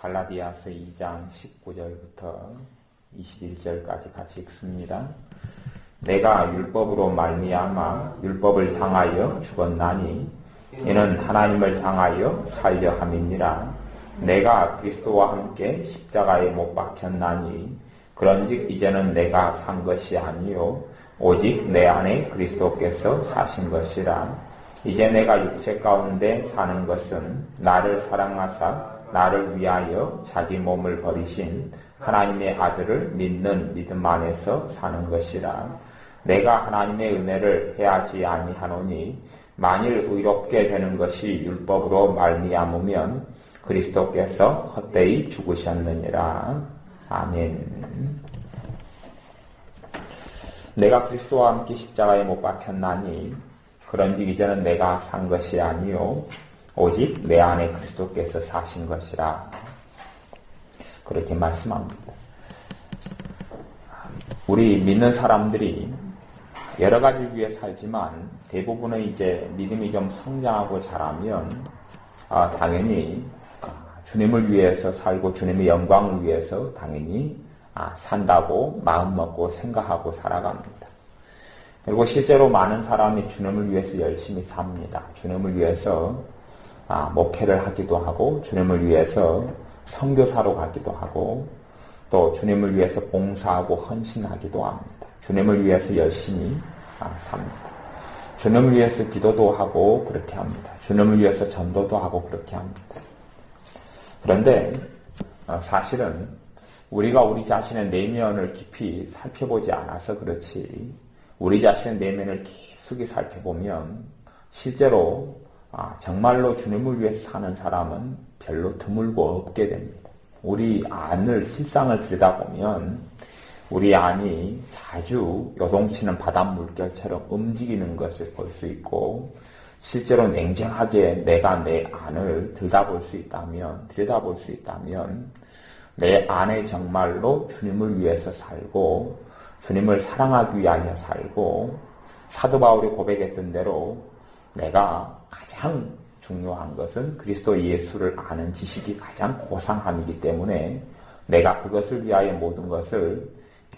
갈라디아서 2장 19절부터 21절까지 같이 읽습니다. 내가 율법으로 말미암아 율법을 향하여 죽었나니 이는 하나님을 향하여 살려 함이니라. 내가 그리스도와 함께 십자가에 못 박혔나니 그런즉 이제는 내가 산 것이 아니요 오직 내 안에 그리스도께서 사신 것이라. 이제 내가 육체 가운데 사는 것은 나를 사랑하사 나를 위하여 자기 몸을 버리신 하나님의 아들을 믿는 믿음 안에서 사는 것이라. 내가 하나님의 은혜를 패하지 아니하노니 만일 의롭게 되는 것이 율법으로 말미암으면 그리스도께서 헛되이 죽으셨느니라. 아멘. 내가 그리스도와 함께 십자가에 못 박혔나니 그런즉 이제는 내가 산 것이 아니요 오직 내 안에 그리스도께서 사신 것이라. 그렇게 말씀합니다. 우리 믿는 사람들이 여러 가지 위해 살지만 대부분은 이제 믿음이 좀 성장하고 자라면 당연히 주님을 위해서 살고 주님의 영광을 위해서 당연히 산다고 마음먹고 생각하고 살아갑니다. 그리고 실제로 많은 사람이 주님을 위해서 열심히 삽니다. 주님을 위해서 목회를 하기도 하고 주님을 위해서 선교사로 가기도 하고 또 주님을 위해서 봉사하고 헌신하기도 합니다. 주님을 위해서 열심히 삽니다. 주님을 위해서 기도도 하고 그렇게 합니다. 주님을 위해서 전도도 하고 그렇게 합니다. 그런데 사실은 우리가 우리 자신의 내면을 깊이 살펴보지 않아서 그렇지 우리 자신의 내면을 깊숙이 살펴보면 실제로 정말로 주님을 위해서 사는 사람은 별로 드물고 없게 됩니다. 우리 안을 실상을 들여다보면 우리 안이 자주 요동치는 바닷물결처럼 움직이는 것을 볼 수 있고 실제로 냉정하게 내가 내 안을 들여다볼 수 있다면 내 안에 정말로 주님을 위해서 살고 주님을 사랑하기 위하여 살고 사도 바울이 고백했던 대로 내가 가장 중요한 것은 그리스도 예수를 아는 지식이 가장 고상함이기 때문에 내가 그것을 위하여 모든 것을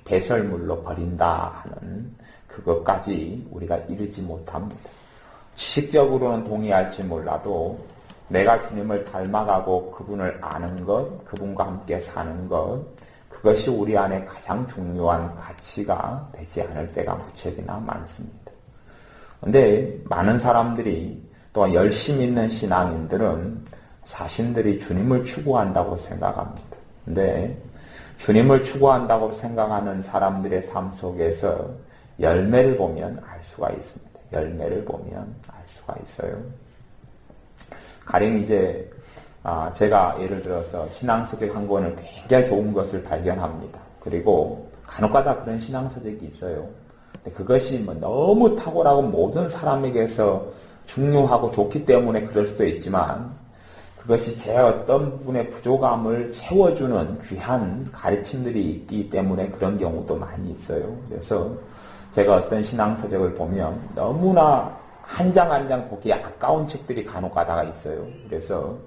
배설물로 버린다 하는 그것까지 우리가 이르지 못합니다. 지식적으로는 동의할지 몰라도 내가 주님을 닮아가고 그분을 아는 것, 그분과 함께 사는 것, 그것이 우리 안에 가장 중요한 가치가 되지 않을 때가 무척이나 많습니다. 그런데 많은 사람들이 또 열심히 있는 신앙인들은 자신들이 주님을 추구한다고 생각합니다. 그런데 주님을 추구한다고 생각하는 사람들의 삶 속에서 열매를 보면 알 수가 있습니다. 열매를 보면 알 수가 있어요. 가령 이제 제가 예를 들어서 신앙서적 한 권을 굉장히 좋은 것을 발견합니다. 그리고 간혹가다 그런 신앙서적이 있어요. 근데 그것이 너무 탁월하고 모든 사람에게서 중요하고 좋기 때문에 그럴 수도 있지만 그것이 제 어떤 부분의 부족함을 채워주는 귀한 가르침들이 있기 때문에 그런 경우도 많이 있어요. 그래서 제가 어떤 신앙서적을 보면 너무나 한 장 한 장 보기 아까운 책들이 간혹 가다가 있어요. 그래서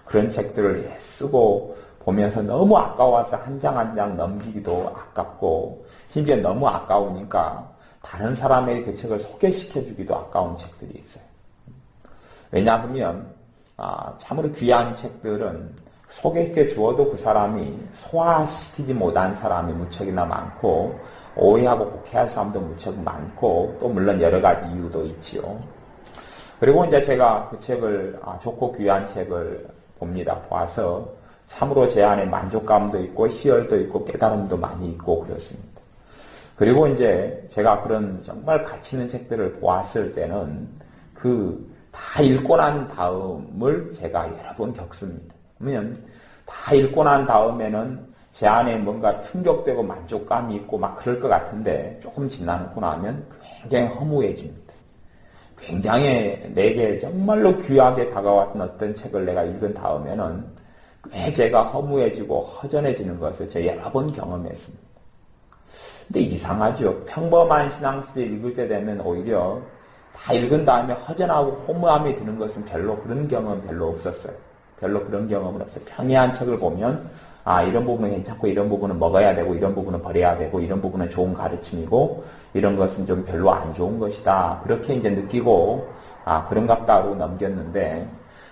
그런 책들을 쓰고 보면서 너무 아까워서 한 장 한 장 넘기기도 아깝고 심지어 너무 아까우니까 다른 사람에게 그 책을 소개시켜주기도 아까운 책들이 있어요. 왜냐하면 참으로 귀한 책들은 소개시켜 주어도 그 사람이 소화시키지 못한 사람이 무척이나 많고 오해하고 혹해할 사람도 무척 많고 또 물론 여러 가지 이유도 있지요. 그리고 이제 제가 그 책을 좋고 귀한 책을 봅니다. 봐서 참으로 제 안에 만족감도 있고 희열도 있고 깨달음도 많이 있고 그렇습니다. 그리고 이제 제가 그런 정말 가치 있는 책들을 보았을 때는 다 읽고 난 다음을 제가 여러 번 겪습니다. 그러면 다 읽고 난 다음에는 제 안에 뭔가 충족되고 만족감이 있고 막 그럴 것 같은데 조금 지나고 나면 굉장히 허무해집니다. 굉장히 내게 정말로 귀하게 다가왔던 어떤 책을 내가 읽은 다음에는 꽤 제가 허무해지고 허전해지는 것을 제가 여러 번 경험했습니다. 근데 이상하죠. 평범한 신앙서적 읽을 때 되면 오히려 다 읽은 다음에 허전하고 허무함이 드는 것은 별로 그런 경험은 별로 없었어요. 별로 그런 경험은 없어요. 평이한 책을 보면 이런 부분은 괜찮고 이런 부분은 먹어야 되고 이런 부분은 버려야 되고 이런 부분은 좋은 가르침이고 이런 것은 좀 별로 안 좋은 것이다. 그렇게 이제 느끼고 그런갑다고 넘겼는데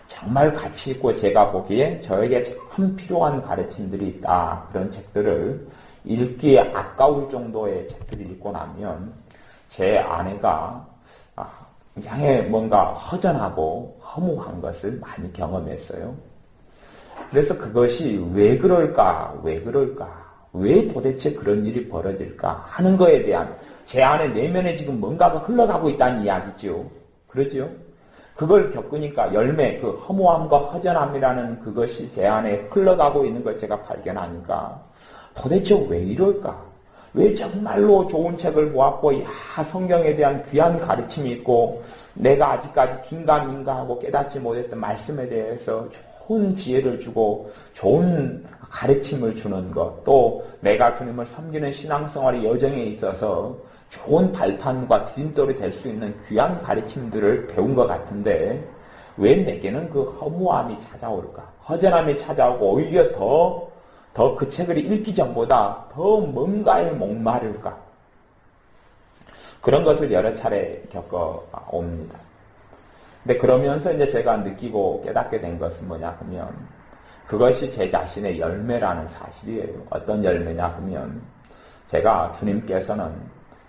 정말 가치 있고 제가 보기에 저에게 참 필요한 가르침들이 있다. 그런 책들을 읽기에 아까울 정도의 책들을 읽고 나면 제 아내가 굉장히 뭔가 허전하고 허무한 것을 많이 경험했어요. 그래서 그것이 왜 그럴까, 왜 도대체 그런 일이 벌어질까 하는 거에 대한 제 안에 내면에 지금 뭔가가 흘러가고 있다는 이야기죠. 그러죠? 그걸 겪으니까 그 허무함과 허전함이라는 그것이 제 안에 흘러가고 있는 걸 제가 발견하니까 도대체 왜 이럴까? 왜 정말로 좋은 책을 보았고 성경에 대한 귀한 가르침이 있고 내가 아직까지 긴가민가하고 깨닫지 못했던 말씀에 대해서 좋은 지혜를 주고 좋은 가르침을 주는 것, 또 내가 주님을 섬기는 신앙생활의 여정에 있어서 좋은 발판과 디딤돌이 될 수 있는 귀한 가르침들을 배운 것 같은데 왜 내게는 그 허무함이 찾아올까? 허전함이 찾아오고 오히려 더 그 책을 읽기 전보다 더 뭔가에 목마를까? 그런 것을 여러 차례 겪어옵니다. 근데 그러면서 이제 제가 느끼고 깨닫게 된 것은 뭐냐 하면 그것이 제 자신의 열매라는 사실이에요. 어떤 열매냐 하면 제가 주님께서는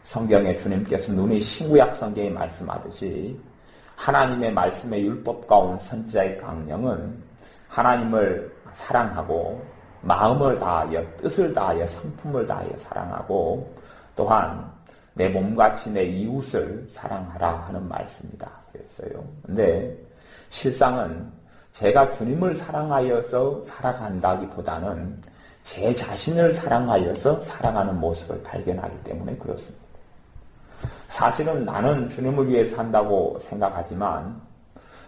성경에 주님께서 눈이 신구약 성경에 말씀하듯이 하나님의 말씀의 율법과 온 선지자의 강령은 하나님을 사랑하고 마음을 다하여 뜻을 다하여 성품을 다하여 사랑하고 또한 내 몸같이 내 이웃을 사랑하라 하는 말씀이다. 그랬어요. 근데 실상은 제가 주님을 사랑하여서 살아간다기보다는 제 자신을 사랑하여서 살아가는 모습을 발견하기 때문에 그렇습니다. 사실은 나는 주님을 위해 산다고 생각하지만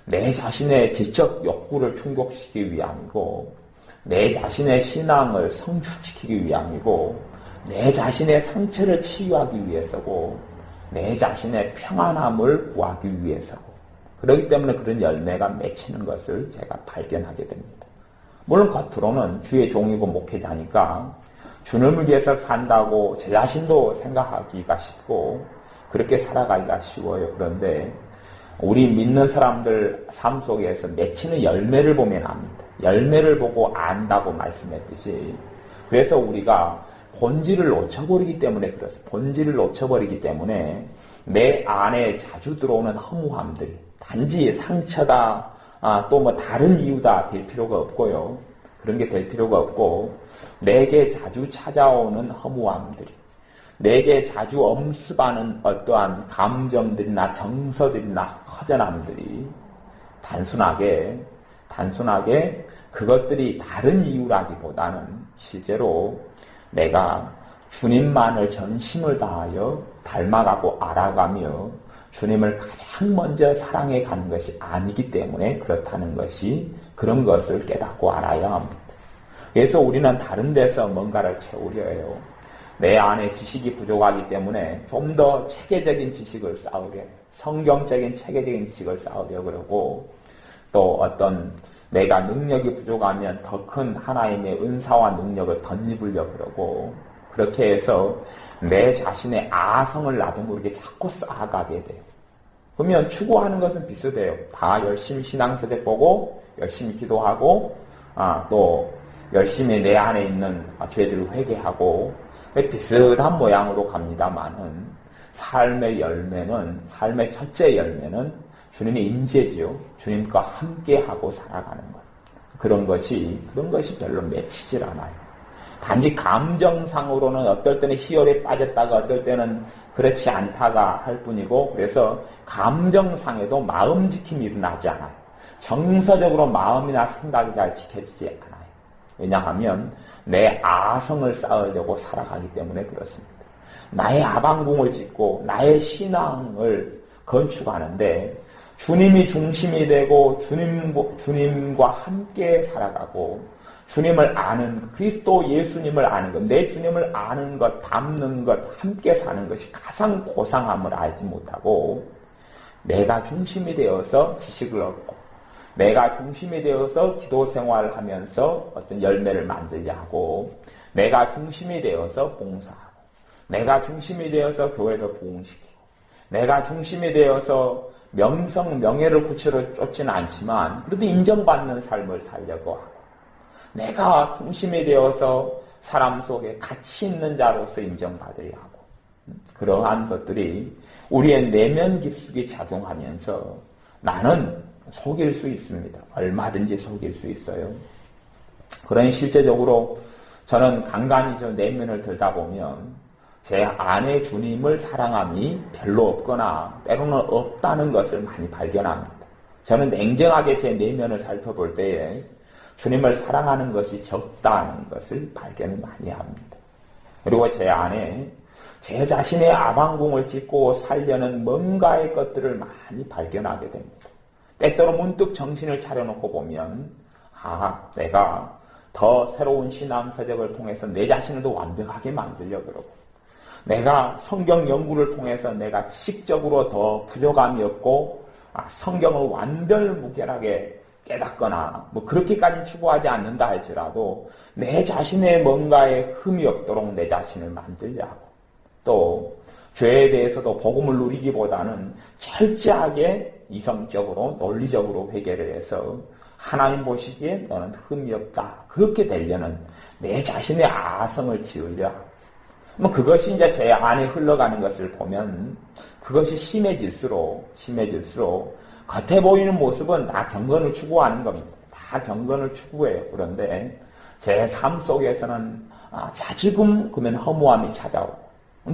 내 자신의 지적 욕구를 충족시키기 위함이고 내 자신의 신앙을 성숙시키기 위함이고 내 자신의 상처를 치유하기 위해서고 내 자신의 평안함을 구하기 위해서고 그렇기 때문에 그런 열매가 맺히는 것을 제가 발견하게 됩니다. 물론 겉으로는 주의 종이고 목회자니까 주님을 위해서 산다고 제 자신도 생각하기가 쉽고 그렇게 살아가기가 쉬워요. 그런데 우리 믿는 사람들 삶 속에서 맺히는 열매를 보면 압니다. 열매를 보고 안다고 말씀했듯이 그래서 우리가 본질을 놓쳐버리기 때문에 그렇습니다. 본질을 놓쳐버리기 때문에 내 안에 자주 들어오는 허무함들 단지 상처다 또 뭐 다른 이유다 될 필요가 없고요. 그런 게 될 필요가 없고 내게 자주 찾아오는 허무함들이 내게 자주 엄습하는 어떠한 감정들이나 정서들이나 허전함들이 단순하게 그것들이 다른 이유라기보다는 실제로 내가 주님만을 전심을 다하여 닮아가고 알아가며 주님을 가장 먼저 사랑해 가는 것이 아니기 때문에 그렇다는 것이 그런 것을 깨닫고 알아야 합니다. 그래서 우리는 다른 데서 뭔가를 채우려 해요. 내 안에 지식이 부족하기 때문에 좀 더 체계적인 지식을 쌓으려 해요. 성경적인 체계적인 지식을 쌓으려 그러고 또 어떤 내가 능력이 부족하면 더 큰 하나님의 은사와 능력을 덧입으려 그러고 그렇게 해서 내 자신의 아성을 나도 모르게 자꾸 쌓아가게 돼요. 그러면 추구하는 것은 비슷해요. 다 열심히 신앙서적 보고 열심히 기도하고 또 열심히 내 안에 있는 죄들을 회개하고 비슷한 모양으로 갑니다만은 삶의 첫째 열매는 주님의 임재지요. 주님과 함께하고 살아가는 것. 그런 것이 별로 맺히질 않아요. 단지 감정상으로는 어떨 때는 희열에 빠졌다가 어떨 때는 그렇지 않다가 할 뿐이고 그래서 감정상에도 마음 지킴이 일어나지 않아요. 정서적으로 마음이나 생각이 잘 지켜지지 않아요. 왜냐하면 내 아성을 쌓으려고 살아가기 때문에 그렇습니다. 나의 아방궁을 짓고 나의 신앙을 건축하는데 주님이 중심이 되고 주님과 함께 살아가고 주님을 아는 그리스도 예수님을 아는 것, 내 주님을 아는 것, 닮는 것, 함께 사는 것이 가장 고상함을 알지 못하고 내가 중심이 되어서 지식을 얻고 내가 중심이 되어서 기도 생활하면서 어떤 열매를 만들게 하고, 내가 중심이 되어서 봉사하고, 내가 중심이 되어서 교회를 부흥시키고, 내가 중심이 되어서 명성, 명예를 구체로 쫓지는 않지만 그래도 인정받는 삶을 살려고 하고, 내가 중심이 되어서 사람 속에 가치 있는 자로서 인정받으려 하고, 그러한 것들이 우리의 내면 깊숙이 작용하면서 나는 속일 수 있습니다. 얼마든지 속일 수 있어요. 그러니 실제적으로 저는 간간히 저 내면을 들다 보면 제 안에 주님을 사랑함이 별로 없거나 때로는 없다는 것을 많이 발견합니다. 저는 냉정하게 제 내면을 살펴볼 때에 주님을 사랑하는 것이 적다는 것을 발견을 많이 합니다. 그리고 제 안에 제 자신의 아방궁을 짓고 살려는 뭔가의 것들을 많이 발견하게 됩니다. 때때로 문득 정신을 차려놓고 보면 내가 더 새로운 신앙서적을 통해서 내 자신을 더 완벽하게 만들려고 그러고, 내가 성경 연구를 통해서 내가 지식적으로 더 부족함이 없고 성경을 완별무결하게 깨닫거나 그렇게까지 추구하지 않는다 할지라도 내 자신의 뭔가에 흠이 없도록 내 자신을 만들려 하고, 또 죄에 대해서도 복음을 누리기보다는 철저하게 이성적으로 논리적으로 회개를 해서 하나님 보시기에 너는 흠이 없다, 그렇게 되려는 내 자신의 아성을 지으려 하고, 그것이 이제 제 안에 흘러가는 것을 보면 그것이 심해질수록 겉에 보이는 모습은 다 경건을 추구하는 겁니다. 다 경건을 추구해요. 그런데 제 삶 속에서는 자지금 그러면 허무함이 찾아오고,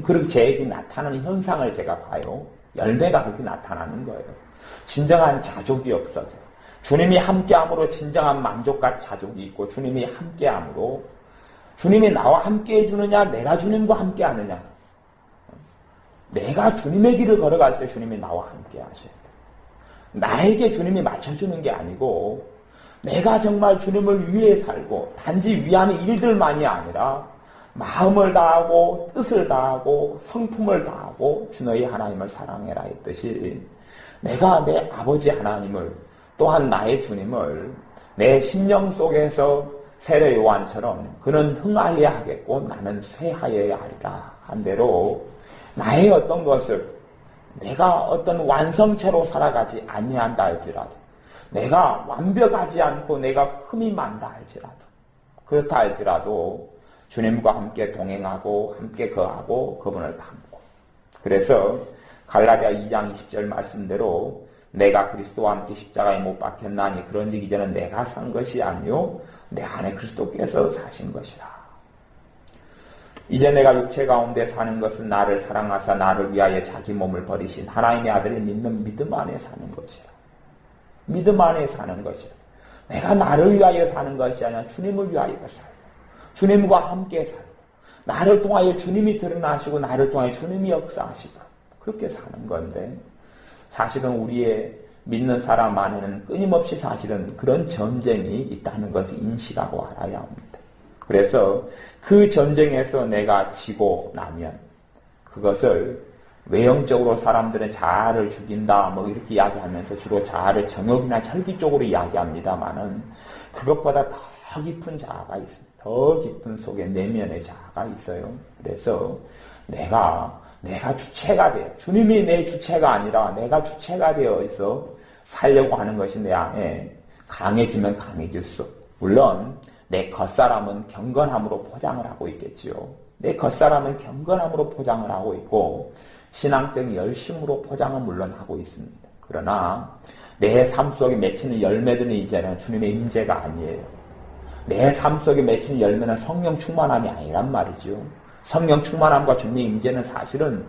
그렇게 제에게 나타나는 현상을 제가 봐요. 열매가 그렇게 나타나는 거예요. 진정한 자족이 없어져. 주님이 함께함으로 진정한 만족과 자족이 있고, 주님이 함께함으로, 주님이 나와 함께 해주느냐, 내가 주님과 함께 하느냐. 내가 주님의 길을 걸어갈 때 주님이 나와 함께 하셔요. 나에게 주님이 맞춰주는 게 아니고, 내가 정말 주님을 위해 살고 단지 위하는 일들만이 아니라 마음을 다하고 뜻을 다하고 성품을 다하고 주 너희 하나님을 사랑해라 했듯이, 내가 내 아버지 하나님을, 또한 나의 주님을 내 심령 속에서 세례 요한처럼 그는 흥하여야 하겠고 나는 쇠하여야 하리라 한 대로, 나의 어떤 것을 내가 어떤 완성체로 살아가지 아니한다 할지라도, 내가 완벽하지 않고 내가 흠이 많다 할지라도, 그렇다 할지라도 주님과 함께 동행하고 함께 거하고 그분을 닮고, 그래서 갈라디아 2장 20절 말씀대로 내가 그리스도와 함께 십자가에 못 박혔나니 그런즉 이제는 내가 산 것이 아니요 내 안에 그리스도께서 사신 것이라. 이제 내가 육체 가운데 사는 것은 나를 사랑하사 나를 위하여 자기 몸을 버리신 하나님의 아들을 믿는 믿음 안에 사는 것이라. 믿음 안에 사는 것이라. 내가 나를 위하여 사는 것이 아니라 주님을 위하여 살고, 주님과 함께 살고, 나를 통하여 주님이 드러나시고 나를 통하여 주님이 역사하시고, 그렇게 사는 건데, 사실은 우리의 믿는 사람 안에는 끊임없이 사실은 그런 전쟁이 있다는 것을 인식하고 알아야 합니다. 그래서 그 전쟁에서 내가 지고 나면 그것을 외형적으로 사람들은 자아를 죽인다 이렇게 이야기하면서 주로 자아를 정욕이나 혈기 쪽으로 이야기합니다만은, 그것보다 더 깊은 자아가 있습니다. 더 깊은 속에 내면의 자아가 있어요. 그래서 내가 주체가 돼요. 주님이 내 주체가 아니라 내가 주체가 되어 있어 살려고 하는 것이 내 안에 강해지면 강해질수록, 물론 내 겉사람은 경건함으로 포장을 하고 있겠지요. 내 겉사람은 경건함으로 포장을 하고 있고 신앙적 열심으로 포장은 물론 하고 있습니다. 그러나 내 삶 속에 맺히는 열매들은 이제는 주님의 임재가 아니에요. 내 삶 속에 맺히는 열매는 성령 충만함이 아니란 말이죠. 성령 충만함과 주님의 임재는 사실은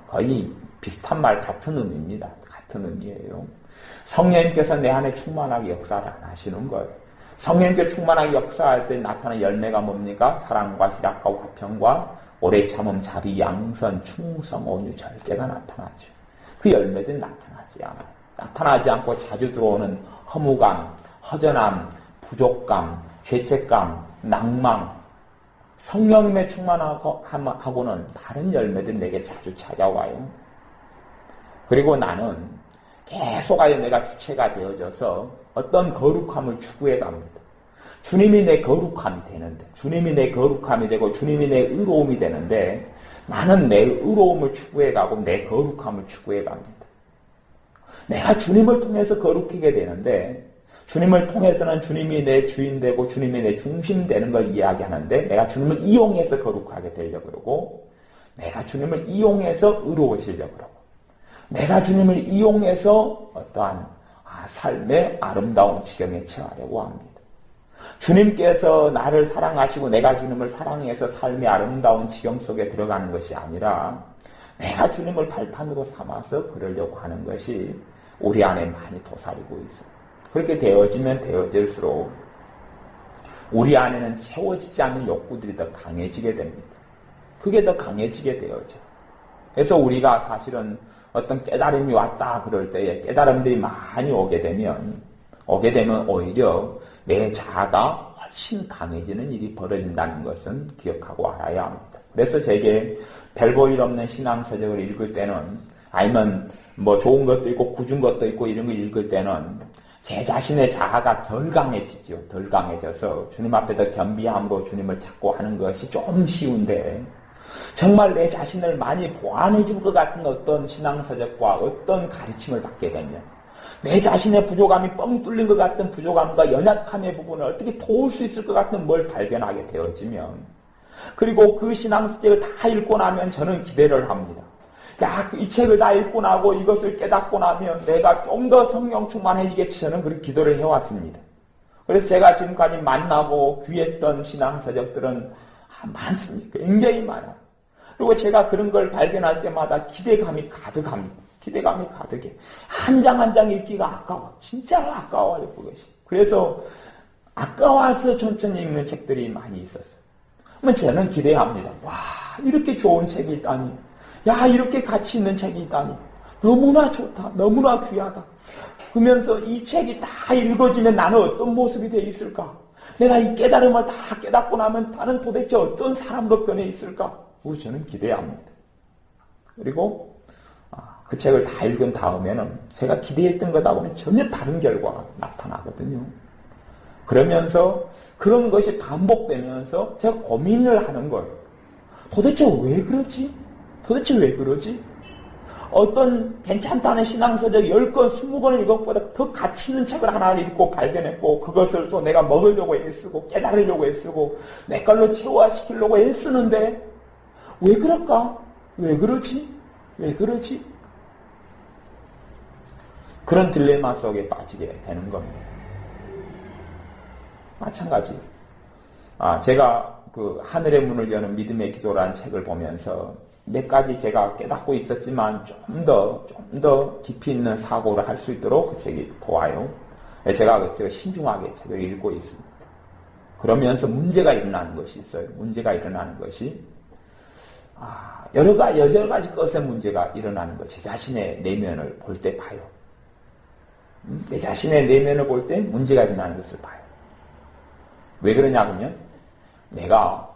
거의 비슷한 말, 같은 의미입니다. 같은 의미예요. 성령님께서 내 안에 충만하게 역사를 안 하시는 거예요. 성령님께 충만하게 역사할 때 나타나는 열매가 뭡니까? 사랑과 희락과 화평과 오래 참음, 자비, 양선, 충성, 온유, 절제가 나타나죠. 그 열매들은 나타나지 않아요. 나타나지 않고 자주 들어오는 허무감, 허전함, 부족감, 죄책감, 낭망, 성령님의 충만하고는 다른 열매들이 내게 자주 찾아와요. 그리고 나는 계속하여 내가 주체가 되어져서 어떤 거룩함을 추구해 갑니다. 주님이 내 거룩함이 되는데, 주님이 내 거룩함이 되고 주님이 내 의로움이 되는데 나는 내 의로움을 추구해 가고 내 거룩함을 추구해 갑니다. 내가 주님을 통해서 거룩하게 되는데 주님을 통해서는 주님이 내 주인 되고 주님이 내 중심 되는 걸 이야기하는데 내가 주님을 이용해서 거룩하게 되려고 그러고 내가 주님을 이용해서 의로워지려고 그러고 내가 주님을 이용해서 어떠한 삶의 아름다운 지경에 처하려고 합니다. 주님께서 나를 사랑하시고 내가 주님을 사랑해서 삶의 아름다운 지경 속에 들어가는 것이 아니라 내가 주님을 발판으로 삼아서 그러려고 하는 것이 우리 안에 많이 도사리고 있어요. 그렇게 되어지면 되어질수록 우리 안에는 채워지지 않는 욕구들이 더 강해지게 됩니다. 그게 더 강해지게 되어져. 그래서 우리가 사실은 어떤 깨달음이 왔다 그럴 때에 깨달음들이 많이 오게 되면 오히려 내 자아가 훨씬 강해지는 일이 벌어진다는 것은 기억하고 알아야 합니다. 그래서 제게 별 볼 일 없는 신앙서적을 읽을 때는 아니면 뭐 좋은 것도 있고 굳은 것도 있고 이런 거 읽을 때는 제 자신의 자아가 덜 강해지죠. 덜 강해져서 주님 앞에 더 겸비함으로 주님을 찾고 하는 것이 좀 쉬운데 정말 내 자신을 많이 보완해 줄 것 같은 어떤 신앙서적과 어떤 가르침을 받게 되면 내 자신의 부족함이 뻥 뚫린 것 같은 부족함과 연약함의 부분을 어떻게 도울 수 있을 것 같은 뭘 발견하게 되어지면 그리고 그 신앙서적을 다 읽고 나면 저는 기대를 합니다. 이 책을 다 읽고 나고 이것을 깨닫고 나면 내가 좀 더 성령 충만해지겠지 저는 그렇게 기도를 해왔습니다. 그래서 제가 지금까지 만나고 귀했던 신앙서적들은 많습니다. 굉장히 많아요. 그리고 제가 그런 걸 발견할 때마다 기대감이 가득합니다. 기대감이 가득해. 한 장 한 장 읽기가 아까워. 진짜로 아까워요, 그것이. 그래서 아까워서 천천히 읽는 책들이 많이 있었어요. 그러면 저는 기대합니다. 와, 이렇게 좋은 책이 있다니. 야, 이렇게 가치 있는 책이 있다니. 너무나 좋다. 너무나 귀하다. 그러면서 이 책이 다 읽어지면 나는 어떤 모습이 되어 있을까? 내가 이 깨달음을 다 깨닫고 나면 나는 도대체 어떤 사람으로 변해 있을까? 저는 기대합니다. 그리고 그 책을 다 읽은 다음에는 제가 기대했던 것하고는 전혀 다른 결과가 나타나거든요. 그러면서 그런 것이 반복되면서 제가 고민을 하는 거예요. 도대체 왜 그러지? 도대체 왜 그러지? 어떤 괜찮다는 신앙서적 10권, 20권 읽어보다 더 가치 있는 책을 하나를 읽고 발견했고 그것을 또 내가 먹으려고 애쓰고 깨달으려고 애쓰고 내 걸로 체화시키려고 애쓰는데 왜 그럴까? 왜 그러지? 왜 그러지? 그런 딜레마 속에 빠지게 되는 겁니다. 마찬가지. 제가 그 하늘의 문을 여는 믿음의 기도라는 책을 보면서 몇 가지 제가 깨닫고 있었지만 좀 더 깊이 있는 사고를 할 수 있도록 그 책이 도와요. 제가 신중하게 책을 읽고 있습니다. 그러면서 문제가 일어나는 것이 있어요. 문제가 일어나는 것이 여러 가지 것의 문제가 일어나는 것. 제 자신의 내면을 볼 때 봐요. 내 자신의 내면을 볼 때 문제가 일어나는 것을 봐요. 왜 그러냐면 내가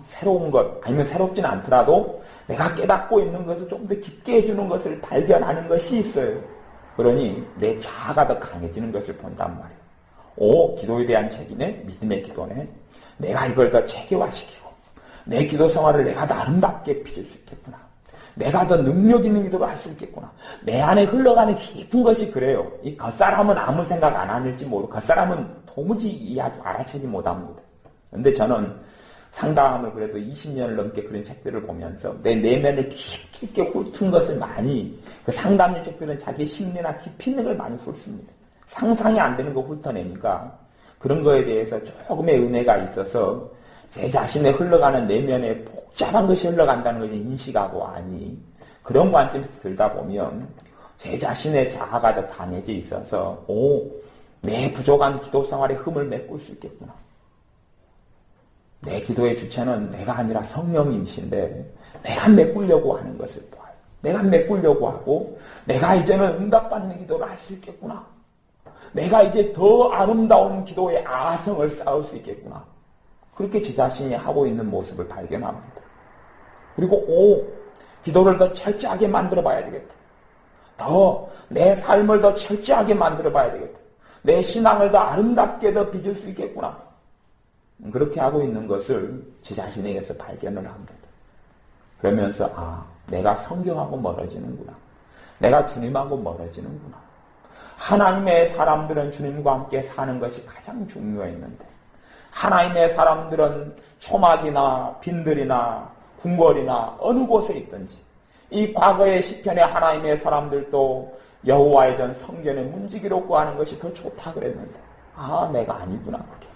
새로운 것 아니면 새롭지는 않더라도 내가 깨닫고 있는 것을 좀 더 깊게 해주는 것을 발견하는 것이 있어요. 그러니 내 자아가 더 강해지는 것을 본단 말이에요. 기도에 대한 책이네, 믿음의 기도네. 내가 이걸 더 체계화시키고 내 기도 생활을 내가 더 아름답게 빚을 수 있겠구나. 내가 더 능력 있는 기도를 할 수 있겠구나. 내 안에 흘러가는 깊은 것이 그래요. 이 겉사람은 아무 생각 안 하는지 모르고 겉사람은 도무지 알아채지 못합니다. 그런데 저는 상담을 그래도 20년을 넘게 그런 책들을 보면서 내 내면을 깊이 있게 훑은 것을 많이 그 상담의 책들은 자기 심리나 깊이 있는 걸 많이 훑습니다. 상상이 안 되는 거 훑어내니까 그런 거에 대해서 조금의 은혜가 있어서 제 자신의 흘러가는 내면에 복잡한 것이 흘러간다는 것을 인식하고 그런 관점에서 들다 보면 제 자신의 자아가 더 강해져 있어서 내 부족한 기도 생활에 흠을 메꿀 수 있겠구나. 내 기도의 주체는 내가 아니라 성령님이신데 내가 메꾸려고 하는 것을 봐요. 내가 메꾸려고 하고 내가 이제는 응답받는 기도를 할 수 있겠구나. 내가 이제 더 아름다운 기도의 아성을 쌓을 수 있겠구나. 그렇게 제 자신이 하고 있는 모습을 발견합니다. 그리고 기도를 더 철저하게 만들어 봐야 되겠다. 더 내 삶을 더 철저하게 만들어 봐야 되겠다. 내 신앙을 더 아름답게 더 빚을 수 있겠구나. 그렇게 하고 있는 것을 제 자신에게서 발견을 합니다. 그러면서 내가 성경하고 멀어지는구나. 내가 주님하고 멀어지는구나. 하나님의 사람들은 주님과 함께 사는 것이 가장 중요했는데 하나님의 사람들은 초막이나 빈들이나 궁궐이나 어느 곳에 있든지 이 과거의 시편에 하나님의 사람들도 여호와의 전 성전에 문지기로 구하는 것이 더 좋다 그랬는데 내가 아니구나 그게.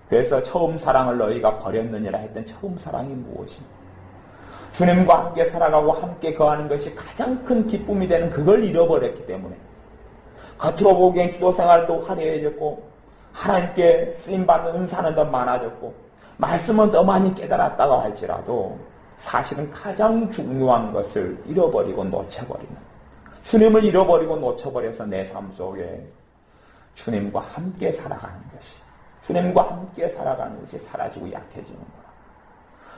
그래서 처음 사랑을 너희가 버렸느니라 했던 처음 사랑이 무엇인가? 주님과 함께 살아가고 함께 거하는 것이 가장 큰 기쁨이 되는 그걸 잃어버렸기 때문에 겉으로 보기엔 기도 생활도 화려해졌고 하나님께 쓰임받는 은사는 더 많아졌고 말씀은 더 많이 깨달았다고 할지라도 사실은 가장 중요한 것을 잃어버리고 놓쳐버리는 주님을 잃어버리고 놓쳐버려서 내 삶 속에 주님과 함께 살아가는 것이 주님과 함께 살아가는 것이 사라지고 약해지는구나.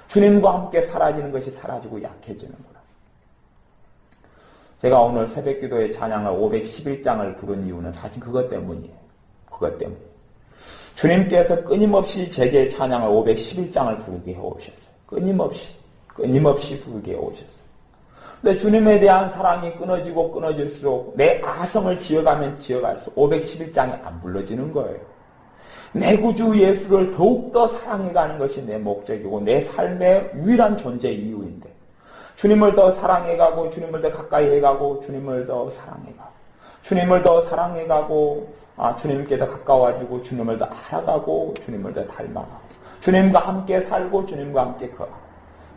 주님과 함께 사라지는 것이 사라지고 약해지는구나. 제가 오늘 새벽기도의 찬양을 511장을 부른 이유는 사실 그것 때문이에요. 그것 때문에. 주님께서 끊임없이 제게 찬양을 511장을 부르게 해오셨어요. 끊임없이 부르게 해오셨어요. 근데 주님에 대한 사랑이 끊어지고 끊어질수록 내 아성을 지어가면 지어갈수록 511장이 안 불러지는 거예요. 내 구주 예수를 더욱더 사랑해가는 것이 내 목적이고 내 삶의 유일한 존재 이유인데 주님을 더 사랑해가고 주님을 더 가까이 해가고 주님을 더 사랑해가고 주님을 더 사랑해가고 주님께 더 가까워지고 주님을 더 알아가고 주님을 더 닮아가고 주님과 함께 살고 주님과 함께 거하고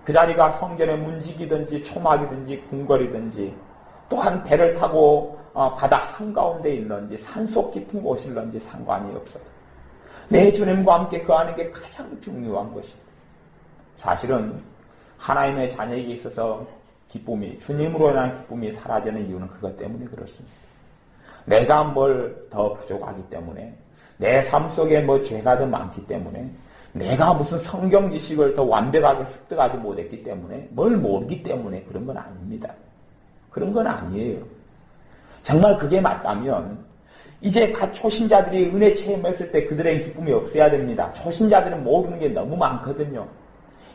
그 자리가 성전의 문지기든지 초막이든지 궁궐이든지 또한 배를 타고 바다 한가운데 있는지 산속 깊은 곳일런지 상관이 없어요. 내 주님과 함께 거하는 게 가장 중요한 것입니다. 사실은 하나님의 자녀에게 있어서 기쁨이 주님으로 인한 기쁨이 사라지는 이유는 그것 때문에 그렇습니다. 내가 뭘 더 부족하기 때문에 내 삶 속에 죄가 더 많기 때문에 내가 무슨 성경 지식을 더 완벽하게 습득하지 못했기 때문에 뭘 모르기 때문에 그런 건 아닙니다. 그런 건 아니에요. 정말 그게 맞다면 이제 갓 초신자들이 은혜 체험했을 때 그들의 기쁨이 없어야 됩니다. 초신자들은 모르는 게 너무 많거든요.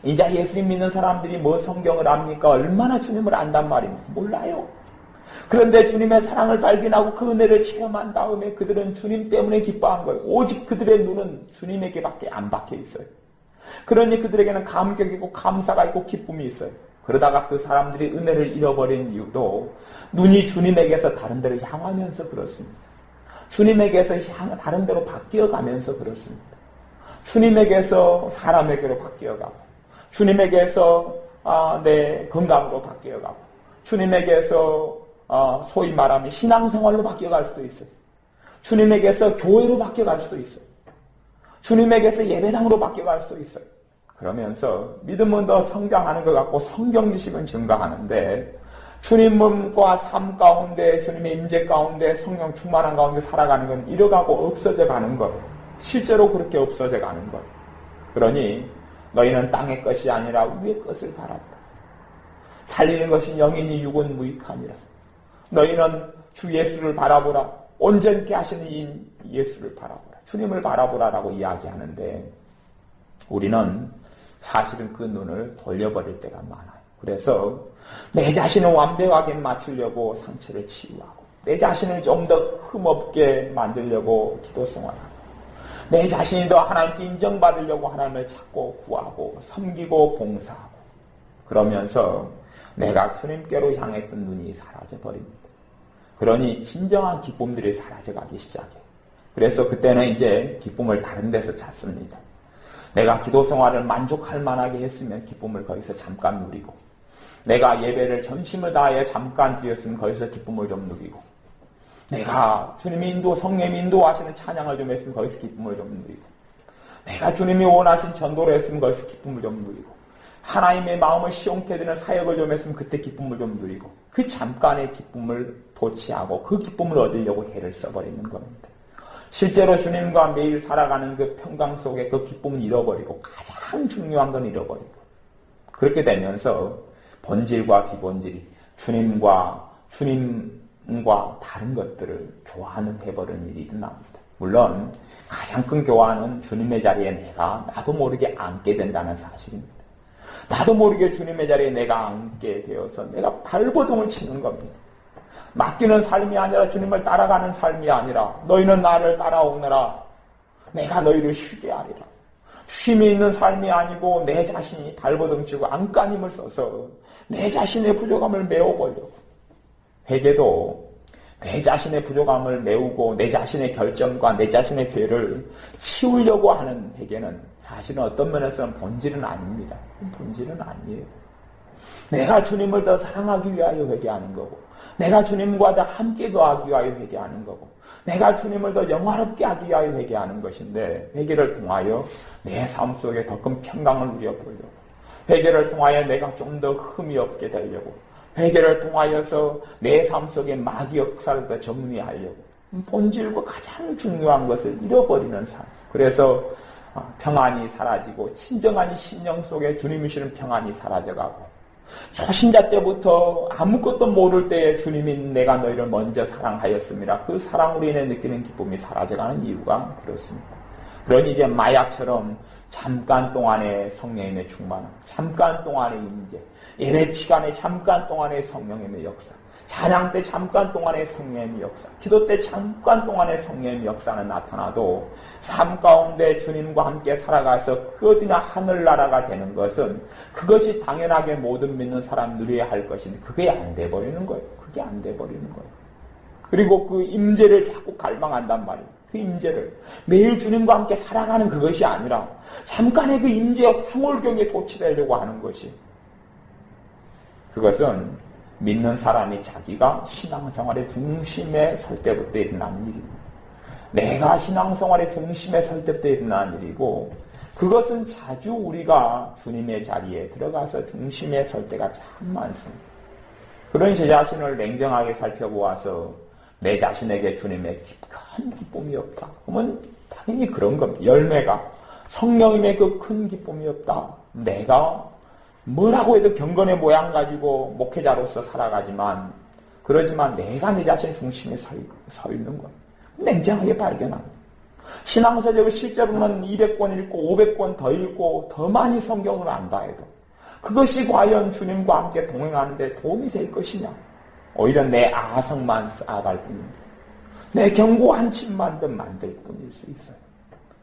이제 예수님 믿는 사람들이 성경을 압니까? 얼마나 주님을 안단 말입니까? 몰라요. 그런데 주님의 사랑을 발견하고 그 은혜를 체험한 다음에 그들은 주님 때문에 기뻐한 거예요. 오직 그들의 눈은 주님에게밖에 안 박혀 있어요. 그러니 그들에게는 감격이고 감사가 있고 기쁨이 있어요. 그러다가 그 사람들이 은혜를 잃어버린 이유도 눈이 주님에게서 다른 데로 향하면서 그렇습니다. 주님에게서 다른 데로 바뀌어가면서 그렇습니다. 주님에게서 사람에게로 바뀌어가고 주님에게서 내 건강으로 바뀌어가고 주님에게서 소위 말하면 신앙생활로 바뀌어갈 수도 있어요. 주님에게서 교회로 바뀌어갈 수도 있어요. 주님에게서 예배당으로 바뀌어갈 수도 있어요. 그러면서 믿음은 더 성장하는 것 같고 성경 지식은 증가하는데 주님과 삶 가운데 주님의 임재 가운데 성령 충만한 가운데 살아가는 건 잃어가고 없어져 가는 거예요. 실제로 그렇게 없어져 가는 거예요. 그러니 너희는 땅의 것이 아니라 위의 것을 바라보라. 살리는 것이 영이니 육은 무익하니라. 너희는 주 예수를 바라보라. 온전케 하시는 이 예수를 바라보라. 주님을 바라보라라고 이야기하는데 우리는 사실은 그 눈을 돌려버릴 때가 많아요. 그래서 내 자신을 완벽하게 맞추려고 상처를 치유하고 내 자신을 좀 더 흠없게 만들려고 기도 생활하고 내 자신이 더 하나님께 인정받으려고 하나님을 찾고 구하고 섬기고 봉사하고 그러면서 내가 주님께로 향했던 눈이 사라져버립니다. 그러니 진정한 기쁨들이 사라져가기 시작해요. 그래서 그때는 이제 기쁨을 다른 데서 찾습니다. 내가 기도 생활을 만족할 만하게 했으면 기쁨을 거기서 잠깐 누리고 내가 예배를 전심을 다하여 잠깐 드렸으면 거기서 기쁨을 좀 누리고 내가 주님이 성령님이 인도하시는 찬양을 좀 했으면 거기서 기쁨을 좀 누리고 내가 주님이 원하신 전도를 했으면 거기서 기쁨을 좀 누리고 하나님의 마음을 시원케 되는 사역을 좀 했으면 그때 기쁨을 좀 누리고 그 잠깐의 기쁨을 도취하고 그 기쁨을 얻으려고 애를 써버리는 겁니다. 실제로 주님과 매일 살아가는 그 평강 속에 그 기쁨을 잃어버리고 가장 중요한 건 잃어버리고 그렇게 되면서 본질과 비본질이 주님과 주님 주님과 다른 것들을 교환을 해버리는 일이 일어납니다. 물론 가장 큰 교환은 주님의 자리에 내가 나도 모르게 앉게 된다는 사실입니다. 나도 모르게 주님의 자리에 내가 앉게 되어서 내가 발버둥을 치는 겁니다. 맡기는 삶이 아니라 주님을 따라가는 삶이 아니라 너희는 나를 따라오너라. 내가 너희를 쉬게 하리라. 쉼이 있는 삶이 아니고 내 자신이 발버둥 치고 안간힘을 써서 내 자신의 부족함을 메워보려고. 회개도 내 자신의 부족함을 메우고 내 자신의 결점과 내 자신의 죄를 치우려고 하는 회개는 사실은 어떤 면에서는 본질은 아닙니다. 본질은 아니에요. 내가 주님을 더 사랑하기 위하여 회개하는 거고, 내가 주님과 더 함께 거하기 위하여 회개하는 거고, 내가 주님을 더 영화롭게 하기 위하여 회개하는 것인데, 회개를 통하여 내 삶 속에 더 큰 평강을 누려보려고, 회개를 통하여 내가 좀 더 흠이 없게 되려고, 회개를 통하여서 내 삶 속에 마귀 역사를 더 정리하려고, 본질과 가장 중요한 것을 잃어버리는 삶. 그래서 평안이 사라지고 진정한 심령 속에 주님이 주시는 평안이 사라져가고, 초신자 때부터 아무것도 모를 때에 주님이 내가 너희를 먼저 사랑하였습니다. 그 사랑으로 인해 느끼는 기쁨이 사라져가는 이유가 그렇습니다. 그러니 이제 마약처럼 잠깐 동안의 성령님의 충만함, 잠깐 동안의 임재, 예배 시간에 잠깐 동안의 성령님의 역사, 찬양 때 잠깐 동안의 성령님의 역사, 기도 때 잠깐 동안의 성령님의 역사는 나타나도 삶 가운데 주님과 함께 살아가서 그 어디나 하늘나라가 되는 것은 그것이 당연하게 모든 믿는 사람 누려야 할 것인데 그게 안 돼버리는 거예요. 그게 안 돼버리는 거예요. 그리고 그 임재를 자꾸 갈망한단 말이에요. 그 임재를 매일 주님과 함께 살아가는 그것이 아니라 잠깐의 그 임재의 황홀경에 도취되려고 하는 것이, 그것은 믿는 사람이 자기가 신앙생활의 중심에 설 때부터 일어나는 일입니다. 내가 신앙생활의 중심에 설 때부터 일어나는 일이고, 그것은 자주 우리가 주님의 자리에 들어가서 중심에 설 때가 참 많습니다. 그러니 제 자신을 냉정하게 살펴보아서 내 자신에게 주님의 큰 기쁨이 없다. 그러면 당연히 그런 겁니다. 열매가 성령님의 그 큰 기쁨이 없다. 내가 뭐라고 해도 경건의 모양 가지고 목회자로서 살아가지만, 그러지만 내가 내 자신 중심에 서 있는 것. 냉정하게 발견합니다. 신앙서적을 실제로는 200권 읽고 500권 더 읽고 더 많이 성경을 안다 해도 그것이 과연 주님과 함께 동행하는 데 도움이 될 것이냐? 오히려 내 아성만 쌓아갈 뿐입니다. 내 경고 한 침만 더 만들 뿐일 수 있어요.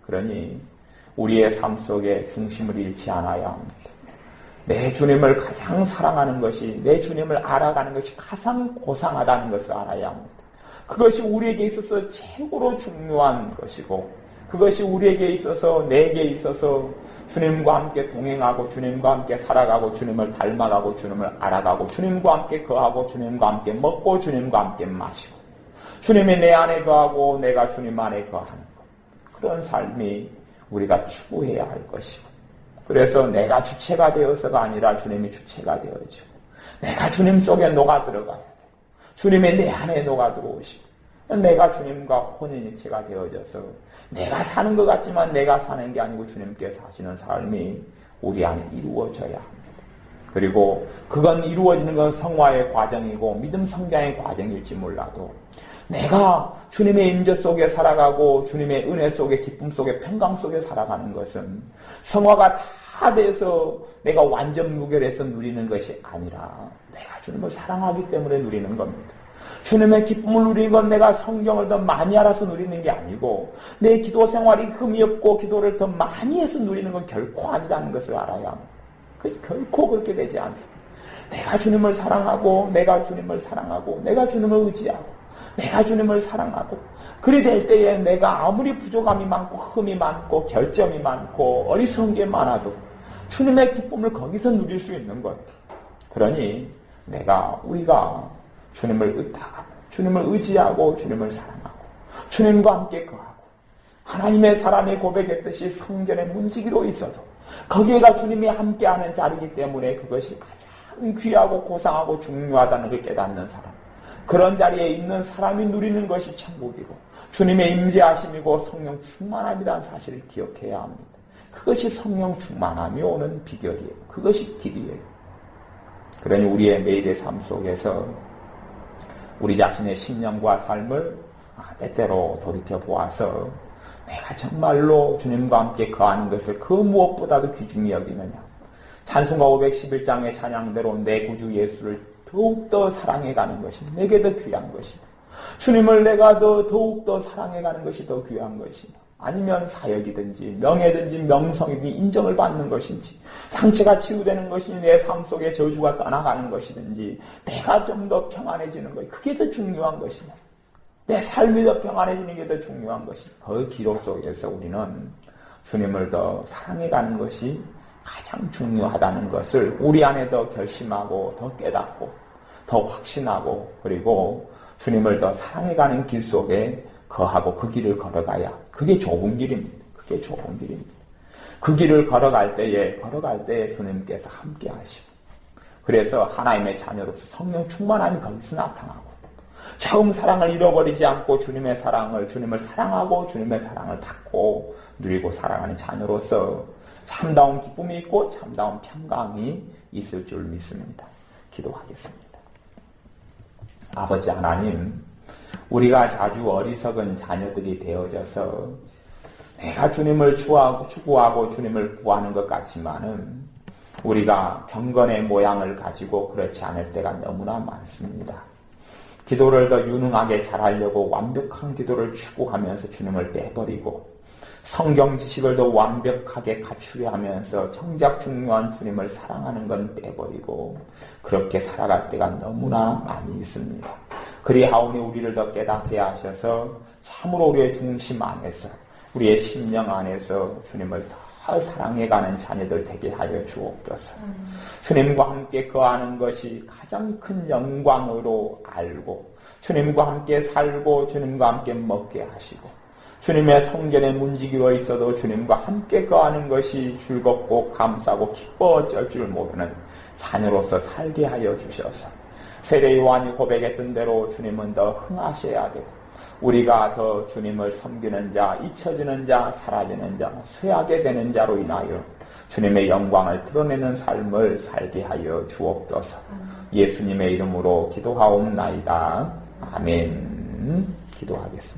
그러니 우리의 삶 속에 중심을 잃지 않아야 합니다. 내 주님을 가장 사랑하는 것이, 내 주님을 알아가는 것이 가장 고상하다는 것을 알아야 합니다. 그것이 우리에게 있어서 최고로 중요한 것이고, 그것이 우리에게 있어서, 내게 있어서 주님과 함께 동행하고 주님과 함께 살아가고 주님을 닮아가고 주님을 알아가고 주님과 함께 거하고 주님과 함께 먹고 주님과 함께 마시고 주님이 내 안에 거하고 내가 주님 안에 거하는 것, 그런 삶이 우리가 추구해야 할 것이고, 그래서 내가 주체가 되어서가 아니라 주님이 주체가 되어지고, 내가 주님 속에 녹아 들어가야 돼. 주님이 내 안에 녹아 들어오시고, 내가 주님과 혼인일체가 되어져서 내가 사는 것 같지만 내가 사는 게 아니고 주님께 사시는 삶이 우리 안에 이루어져야 합니다. 그리고 그건 이루어지는 건 성화의 과정이고 믿음 성장의 과정일지 몰라도 내가 주님의 임재 속에 살아가고 주님의 은혜 속에 기쁨 속에 평강 속에 살아가는 것은 성화가 다 돼서 내가 완전 무결해서 누리는 것이 아니라 내가 주님을 사랑하기 때문에 누리는 겁니다. 주님의 기쁨을 누리는 건 내가 성경을 더 많이 알아서 누리는 게 아니고 내 기도 생활이 흠이 없고 기도를 더 많이 해서 누리는 건 결코 아니라는 것을 알아야 합니다. 결코 그렇게 되지 않습니다. 내가 주님을 사랑하고 내가 주님을 사랑하고 내가 주님을 의지하고 내가 주님을 사랑하고 그리 될 때에 내가 아무리 부족함이 많고 흠이 많고 결점이 많고 어리석은 게 많아도 주님의 기쁨을 거기서 누릴 수 있는 거예요. 그러니 우리가 주님을 의탁하고 주님을 의지하고 주님을 사랑하고 주님과 함께 거하고 하나님의 사람이 고백했듯이 성전의 문지기로 있어도 거기에가 주님이 함께하는 자리이기 때문에 그것이 가장 귀하고 고상하고 중요하다는 걸 깨닫는 사람, 그런 자리에 있는 사람이 누리는 것이 천국이고 주님의 임재하심이고 성령 충만함이라는 사실을 기억해야 합니다. 그것이 성령 충만함이 오는 비결이에요. 그것이 길이에요. 그러니 우리의 매일의 삶 속에서 우리 자신의 신념과 삶을 때때로 돌이켜보아서 내가 정말로 주님과 함께 거하는 것을 그 무엇보다도 귀중히 여기느냐. 찬송가 511장의 찬양대로 내 구주 예수를 더욱더 사랑해가는 것이 내게 더 귀한 것이냐. 주님을 내가 더욱더 사랑해가는 것이 더 귀한 것이냐. 아니면 사역이든지 명예든지 명성이든지 인정을 받는 것인지, 상처가 치유되는 것이니 내 삶 속에 저주가 떠나가는 것이든지, 내가 좀 더 평안해지는 것, 그게 더 중요한 것이냐. 내 삶이 더 평안해지는 게 더 중요한 것이냐. 그 기로 속에서 우리는 주님을 더 사랑해가는 것이 가장 중요하다는 것을 우리 안에 더 결심하고 더 깨닫고 더 확신하고, 그리고 주님을 더 사랑해가는 길 속에 거하고 그 길을 걸어가야, 그게 좁은 길입니다. 그게 좁은 길입니다. 그 길을 걸어갈 때에 주님께서 함께 하시고, 그래서 하나님의 자녀로서 성령 충만함이 거기서 나타나고, 처음 사랑을 잃어버리지 않고 주님을 사랑하고 주님의 사랑을 받고 누리고 살아가는 자녀로서 참다운 기쁨이 있고 참다운 평강이 있을 줄 믿습니다. 기도하겠습니다. 아버지 하나님, 우리가 자주 어리석은 자녀들이 되어져서 내가 주님을 추구하고 주님을 구하는 것 같지만은 우리가 경건의 모양을 가지고 그렇지 않을 때가 너무나 많습니다. 기도를 더 유능하게 잘하려고 완벽한 기도를 추구하면서 주님을 빼버리고, 성경 지식을 더 완벽하게 갖추려 하면서 정작 중요한 주님을 사랑하는 건 빼버리고 그렇게 살아갈 때가 너무나 많이 있습니다. 그리하오니 우리를 더 깨닫게 하셔서 참으로 우리의 중심 안에서, 우리의 심령 안에서 주님을 더 사랑해가는 자녀들 되게 하여 주옵소서. 주님과 함께 거하는 것이 가장 큰 영광으로 알고, 주님과 함께 살고 주님과 함께 먹게 하시고, 주님의 성전에 문지기로 있어도 주님과 함께 거하는 것이 즐겁고 감사하고 기뻐 어쩔 줄 모르는 자녀로서 살게 하여 주셔서, 세례 요한이 고백했던 대로 주님은 더 흥하셔야 되고, 우리가 더 주님을 섬기는 자, 잊혀지는 자, 사라지는 자, 쇠하게 되는 자로 인하여 주님의 영광을 드러내는 삶을 살게 하여 주옵소서. 예수님의 이름으로 기도하옵나이다. 아멘. 기도하겠습니다.